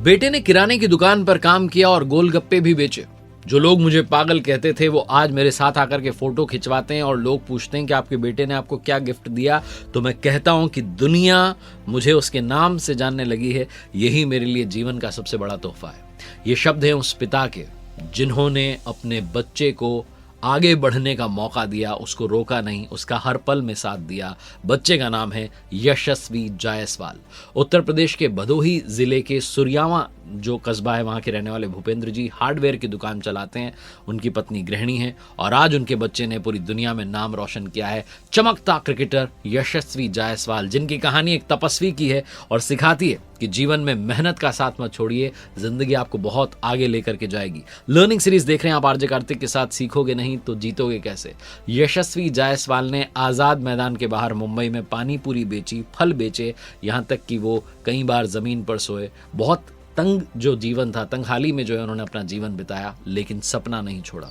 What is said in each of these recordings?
बेटे ने किराने की दुकान पर काम किया और गोलगप्पे भी बेचे। जो लोग मुझे पागल कहते थे वो आज मेरे साथ आकर के फोटो खिंचवाते हैं और लोग पूछते हैं कि आपके बेटे ने आपको क्या गिफ्ट दिया, तो मैं कहता हूं कि दुनिया मुझे उसके नाम से जानने लगी है। यही मेरे लिए जीवन का सबसे बड़ा तोहफा है। ये शब्द हैं उस पिता के जिन्होंने अपने बच्चे को आगे बढ़ने का मौका दिया, उसको रोका नहीं, उसका हर पल में साथ दिया। बच्चे का नाम है यशस्वी जायसवाल। उत्तर प्रदेश के भदोही जिले के सुरयावा जो कस्बा है, वहाँ के रहने वाले भूपेंद्र जी हार्डवेयर की दुकान चलाते हैं। उनकी पत्नी गृहिणी है और आज उनके बच्चे ने पूरी दुनिया में नाम रोशन किया है। चमकता क्रिकेटर यशस्वी जायसवाल, जिनकी कहानी एक तपस्वी की है और सिखाती है कि जीवन में मेहनत का साथ मत छोड़िए, जिंदगी आपको बहुत आगे लेकर के जाएगी। लर्निंग सीरीज देख रहे हैं आप आरजे कार्तिक के साथ। सीखोगे नहीं तो जीतोगे कैसे। यशस्वी जायसवाल ने आजाद मैदान के बाहर मुंबई में पानी पूरी बेची, फल बेचे, यहां तक कि वो कई बार जमीन पर सोए। बहुत तंग जो जीवन था, तंगहाली में जो है उन्होंने अपना जीवन बिताया, लेकिन सपना नहीं छोड़ा।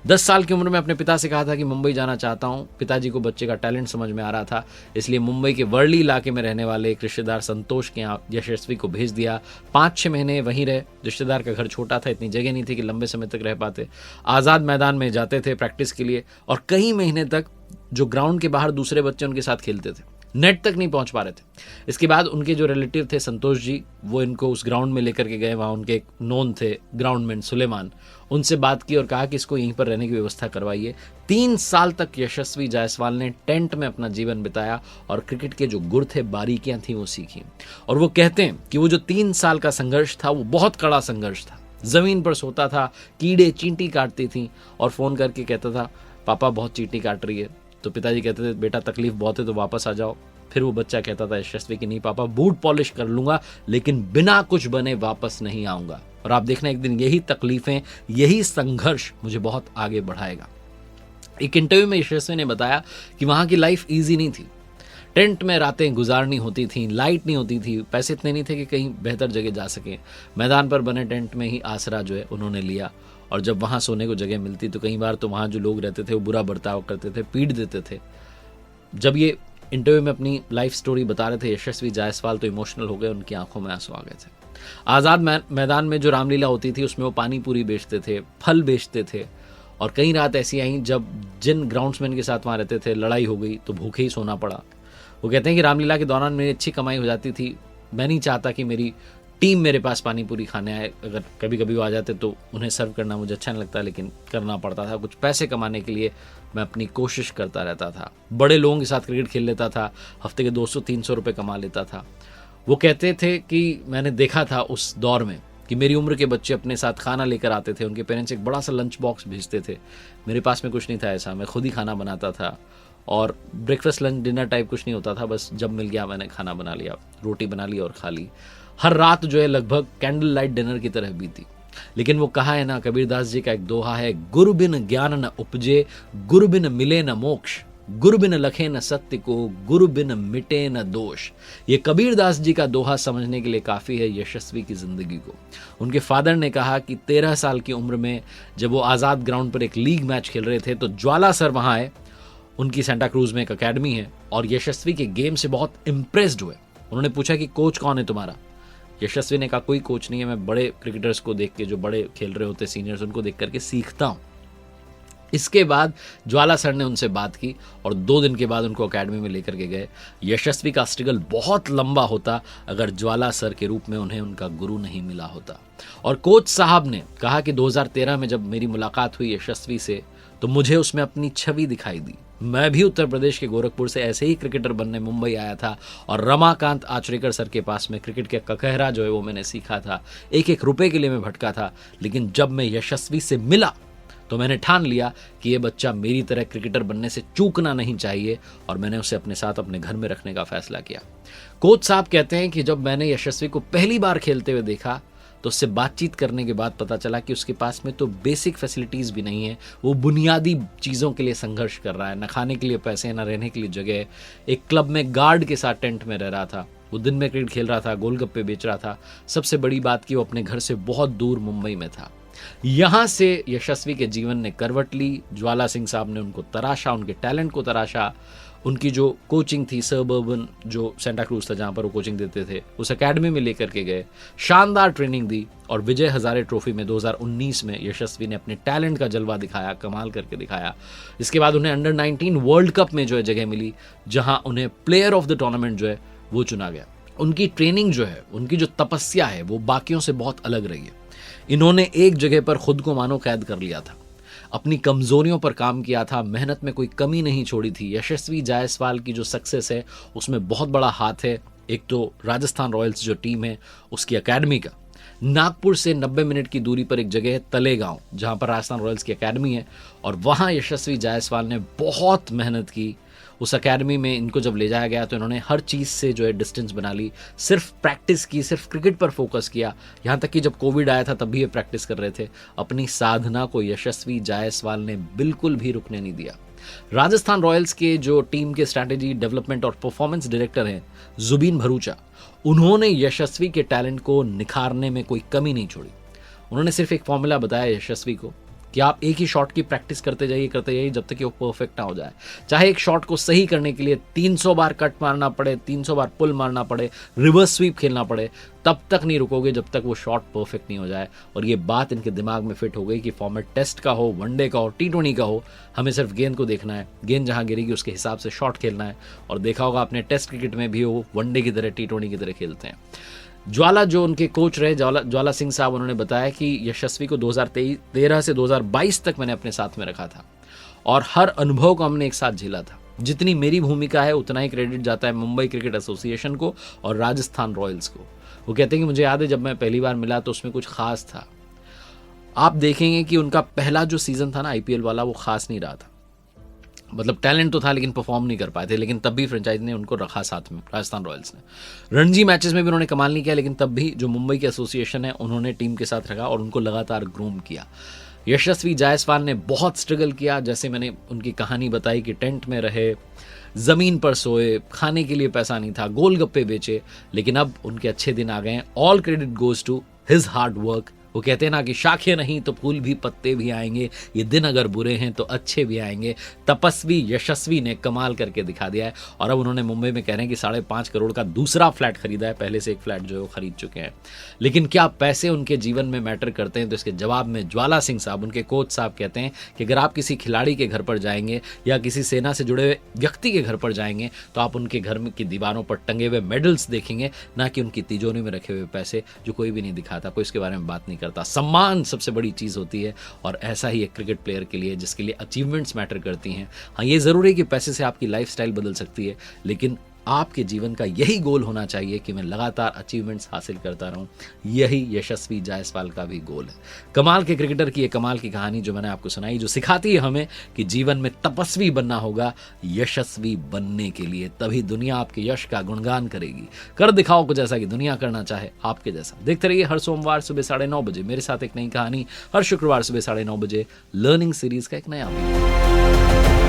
10 साल की उम्र में अपने पिता से कहा था कि मुंबई जाना चाहता हूं। पिताजी को बच्चे का टैलेंट समझ में आ रहा था, इसलिए मुंबई के वर्ली इलाके में रहने वाले एक रिश्तेदार संतोष के यहाँ यशस्वी को भेज दिया। 5-6 महीने वहीं रहे। रिश्तेदार का घर छोटा था, इतनी जगह नहीं थी कि लंबे समय तक रह पाते। आज़ाद मैदान में जाते थे प्रैक्टिस के लिए और कई महीने तक जो ग्राउंड के बाहर दूसरे बच्चे उनके साथ खेलते थे, नेट तक नहीं पहुंच पा रहे थे। इसके बाद उनके जो रिलेटिव थे संतोष जी, वो इनको उस ग्राउंड में लेकर के गए। वहाँ उनके एक नोन थे ग्राउंडमैन सुलेमान, उनसे बात की और कहा कि इसको यहीं पर रहने की व्यवस्था करवाइए। 3 साल तक यशस्वी जायसवाल ने टेंट में अपना जीवन बिताया और क्रिकेट के जो गुर थे, बारीकियां थी, वो सीखी। और वो कहते हैं कि वो जो 3 साल का संघर्ष था वो बहुत कड़ा संघर्ष था। जमीन पर सोता था, कीड़े चींटी काटती थी और फोन करके कहता था पापा बहुत चींटी काट रही है। तो पिताजी कहते थे बेटा तकलीफ बहुत है तो वापस आ जाओ। फिर वो बच्चा कहता था यशस्वी कि नहीं पापा, बूट पॉलिश कर लूंगा लेकिन बिना कुछ बने वापस नहीं आऊंगा। और आप देखना एक दिन यही तकलीफें, यही संघर्ष मुझे बहुत आगे बढ़ाएगा। एक इंटरव्यू में यशस्वी ने बताया कि वहां की लाइफ ईजी नहीं थी। टेंट में रातें गुजारनी होती थी, लाइट नहीं होती थी, पैसे इतने नहीं थे कि कहीं बेहतर जगह जा सके। मैदान पर बने टेंट में ही आसरा जो है उन्होंने लिया और जब वहाँ सोने को जगह मिलती तो कई बार तो वहाँ जो लोग रहते थे वो बुरा बर्ताव करते थे, पीट देते थे। जब ये इंटरव्यू में अपनी लाइफ स्टोरी बता रहे थे यशस्वी जायसवाल तो इमोशनल हो गए, उनकी आंखों में आंसू आ गए थे। आज़ाद मैदान में जो रामलीला होती थी उसमें वो पानी पूरी बेचते थे, फल बेचते थे और कई रात ऐसी आई जब जिन ग्राउंड्समैन के साथ वहाँ रहते थे लड़ाई हो गई तो भूखे ही सोना पड़ा। वो कहते हैं कि रामलीला के दौरान मेरी अच्छी कमाई हो जाती थी। मैं नहीं चाहता कि मेरी टीम मेरे पास पानी पूरी खाने आए। अगर कभी कभी वो आ जाते तो उन्हें सर्व करना मुझे अच्छा नहीं लगता, लेकिन करना पड़ता था। कुछ पैसे कमाने के लिए मैं अपनी कोशिश करता रहता था। बड़े लोगों के साथ क्रिकेट खेल लेता था, हफ्ते के 200-300 रुपये कमा लेता था। वो कहते थे कि मैंने देखा था उस दौर में कि मेरी उम्र के बच्चे अपने साथ खाना लेकर आते थे, उनके पेरेंट्स एक बड़ा सा लंच बॉक्स भेजते थे। मेरे पास में कुछ नहीं था ऐसा, मैं खुद ही खाना बनाता था और ब्रेकफास्ट लंच डिनर टाइप कुछ नहीं होता था, बस जब मिल गया मैंने खाना बना लिया, रोटी बना ली और खा ली। हर रात जो है लगभग कैंडल लाइट डिनर की तरह बीती। लेकिन वो कहा है ना, कबीरदास जी का एक दोहा है, गुरु बिन ज्ञान न उपजे, गुरु बिन मिले न मोक्ष, गुरु बिन लखे न सत्य को, गुरु बिन मिटे न दोष। ये कबीरदास जी का दोहा समझने के लिए काफी है यशस्वी की जिंदगी को। उनके फादर ने कहा कि 13 साल की उम्र में जब वो आजाद ग्राउंड पर एक लीग मैच खेल रहे थे तो ज्वाला सर वहां आए। उनकी सेंटा क्रूज में एक अकेडमी है और यशस्वी के गेम से बहुत इम्प्रेस्ड हुए। उन्होंने पूछा कि कोच कौन है तुम्हारा। यशस्वी ने कहा कोई कोच नहीं है, मैं बड़े क्रिकेटर्स को देख के, जो बड़े खेल रहे होते सीनियर्स, उनको देख करके सीखता हूं। इसके बाद ज्वाला सर ने उनसे बात की और 2 दिन के बाद उनको एकेडमी में लेकर के गए। यशस्वी का स्ट्रगल बहुत लंबा होता अगर ज्वाला सर के रूप में उन्हें उनका गुरु नहीं मिला होता। और कोच साहब ने कहा कि 2013 में जब मेरी मुलाकात हुई यशस्वी से तो मुझे उसमें अपनी छवि दिखाई दी। मैं भी उत्तर प्रदेश के गोरखपुर से ऐसे ही क्रिकेटर बनने मुंबई आया था और रमाकांत आचरेकर सर के पास में क्रिकेट का ककहरा जो है वो मैंने सीखा था। 1-1 रुपए के लिए मैं भटका था, लेकिन जब मैं यशस्वी से मिला तो मैंने ठान लिया कि ये बच्चा मेरी तरह क्रिकेटर बनने से चूकना नहीं चाहिए और मैंने उसे अपने साथ अपने घर में रखने का फैसला किया। कोच साहब कहते हैं कि जब मैंने यशस्वी को पहली बार खेलते हुए देखा तो उससे बातचीत करने के बाद पता चला कि उसके पास में तो बेसिक फैसिलिटीज़ भी नहीं है। वो बुनियादी चीज़ों के लिए संघर्ष कर रहा है, न खाने के लिए पैसे, न रहने के लिए जगह। एक क्लब में गार्ड के साथ टेंट में रह रहा था। वो दिन में क्रिकेट खेल रहा था, गोलगप्पे बेच रहा था। सबसे बड़ी बात कि वो अपने घर से बहुत दूर मुंबई में था। यहां से यशस्वी के जीवन ने करवट ली। ज्वाला सिंह साहब ने उनको तराशा, उनके टैलेंट को तराशा। उनकी जो कोचिंग थी सबर्बन जो सेंटा क्रूज था जहाँ पर वो कोचिंग देते थे, उस एकेडमी में लेकर के गए, शानदार ट्रेनिंग दी और विजय हजारे ट्रॉफी में 2019 में यशस्वी ने अपने टैलेंट का जलवा दिखाया, कमाल करके दिखाया। इसके बाद उन्हें अंडर 19 वर्ल्ड कप में जो है जगह मिली, जहां उन्हें प्लेयर ऑफ द टूर्नामेंट जो है वो चुना गया। उनकी ट्रेनिंग जो है, उनकी जो तपस्या है वो बाकियों से बहुत अलग रही है। इन्होंने एक जगह पर खुद को मानो कैद कर लिया था, अपनी कमजोरियों पर काम किया था, मेहनत में कोई कमी नहीं छोड़ी थी। यशस्वी जायसवाल की जो सक्सेस है उसमें बहुत बड़ा हाथ है एक तो राजस्थान रॉयल्स जो टीम है उसकी एकेडमी का। नागपुर से 90 मिनट की दूरी पर एक जगह है तलेगांव, जहां पर राजस्थान रॉयल्स की एकेडमी है, और वहां यशस्वी जायसवाल ने बहुत मेहनत की। उस एकेडमी में इनको जब ले जाया गया तो इन्होंने हर चीज़ से जो है डिस्टेंस बना ली, सिर्फ प्रैक्टिस की, सिर्फ क्रिकेट पर फोकस किया। यहाँ तक कि जब कोविड आया था तब भी ये प्रैक्टिस कर रहे थे। अपनी साधना को यशस्वी जायसवाल ने बिल्कुल भी रुकने नहीं दिया। राजस्थान रॉयल्स के जो टीम के स्ट्रैटेजी डेवलपमेंट और परफॉर्मेंस डायरेक्टर हैं जुबीन भरूचा, उन्होंने यशस्वी के टैलेंट को निखारने में कोई कमी नहीं छोड़ी। उन्होंने सिर्फ एक फॉर्मूला बताया यशस्वी को कि आप एक ही शॉट की प्रैक्टिस करते जाइए जब तक कि वो परफेक्ट ना हो जाए। चाहे एक शॉट को सही करने के लिए 300 बार कट मारना पड़े, 300 बार पुल मारना पड़े, रिवर्स स्वीप खेलना पड़े, तब तक नहीं रुकोगे जब तक वो शॉट परफेक्ट नहीं हो जाए। और ये बात इनके दिमाग में फिट हो गई कि फॉर्मेट टेस्ट का हो, वनडे का हो, T20 का हो, हमें सिर्फ गेंद को देखना है, गेंद जहां गिरेगी उसके हिसाब से शॉट खेलना है। और देखा होगा आपने टेस्ट क्रिकेट में भी वो वनडे की तरह T20 की तरह खेलते हैं। ज्वाला जो उनके कोच रहे, ज्वाला सिंह साहब, उन्होंने बताया कि यशस्वी को 2013 से 2022 तक मैंने अपने साथ में रखा था और हर अनुभव को हमने एक साथ झेला था। जितनी मेरी भूमिका है उतना ही क्रेडिट जाता है मुंबई क्रिकेट एसोसिएशन को और राजस्थान रॉयल्स को। वो कहते हैं कि मुझे याद है जब मैं पहली बार मिला तो उसमें कुछ खास था। आप देखेंगे कि उनका पहला जो सीजन था ना IPL वाला, वो खास नहीं रहा था। मतलब टैलेंट तो था लेकिन परफॉर्म नहीं कर पाए थे, लेकिन तब भी फ्रेंचाइज ने उनको रखा साथ में, राजस्थान रॉयल्स ने। रणजी मैचेस में भी उन्होंने कमाल नहीं किया, लेकिन तब भी जो मुंबई के एसोसिएशन है उन्होंने टीम के साथ रखा और उनको लगातार ग्रूम किया। यशस्वी जायसवाल ने बहुत स्ट्रगल किया, जैसे मैंने उनकी कहानी बताई कि टेंट में रहे, जमीन पर सोए, खाने के लिए पैसा नहीं था, गोलगप्पे बेचे, लेकिन अब उनके अच्छे दिन आ गए हैं। All credit goes to his hard work. वो कहते हैं ना कि शाखें नहीं तो फूल भी पत्ते भी आएंगे, ये दिन अगर बुरे हैं तो अच्छे भी आएंगे। तपस्वी यशस्वी ने कमाल करके दिखा दिया है और अब उन्होंने मुंबई में कह रहे हैं कि 5.5 करोड़ का दूसरा फ्लैट खरीदा है, पहले से एक फ्लैट जो है वो खरीद चुके हैं। लेकिन क्या पैसे उनके जीवन में मैटर करते हैं? तो इसके जवाब में ज्वाला सिंह साहब, उनके कोच साहब, कहते हैं कि अगर आप किसी खिलाड़ी के घर पर जाएंगे या किसी सेना से जुड़े हुए व्यक्ति के घर पर जाएंगे तो आप उनके घर में की दीवारों पर टंगे हुए मेडल्स देखेंगे, ना कि उनकी तिजोरी में रखे हुए पैसे जो कोई भी नहीं दिखाता, कोई इसके बारे में बात नहीं करता। सम्मान सबसे बड़ी चीज़ होती है और ऐसा ही एक क्रिकेट प्लेयर के लिए, जिसके लिए अचीवमेंट्स मैटर करती हैं। हाँ, ये ज़रूरी है कि पैसे से आपकी लाइफस्टाइल बदल सकती है, लेकिन आपके जीवन का यही गोल होना चाहिए कि मैं लगातार अचीवमेंट्स हासिल करता रहूं। यही यशस्वी जायसवाल का भी गोल है। कमाल के क्रिकेटर की ये कमाल की कहानी जो मैंने आपको सुनाई, जो सिखाती है हमें कि जीवन में तपस्वी बनना होगा यशस्वी बनने के लिए, तभी दुनिया आपके यश का गुणगान करेगी। कर दिखाओ कुछ ऐसा कि दुनिया करना चाहे आपके जैसा। देखते रहिए हर सोमवार सुबह 9:30 बजे मेरे साथ एक नई कहानी, हर शुक्रवार सुबह 9:30 बजे लर्निंग सीरीज का एक नया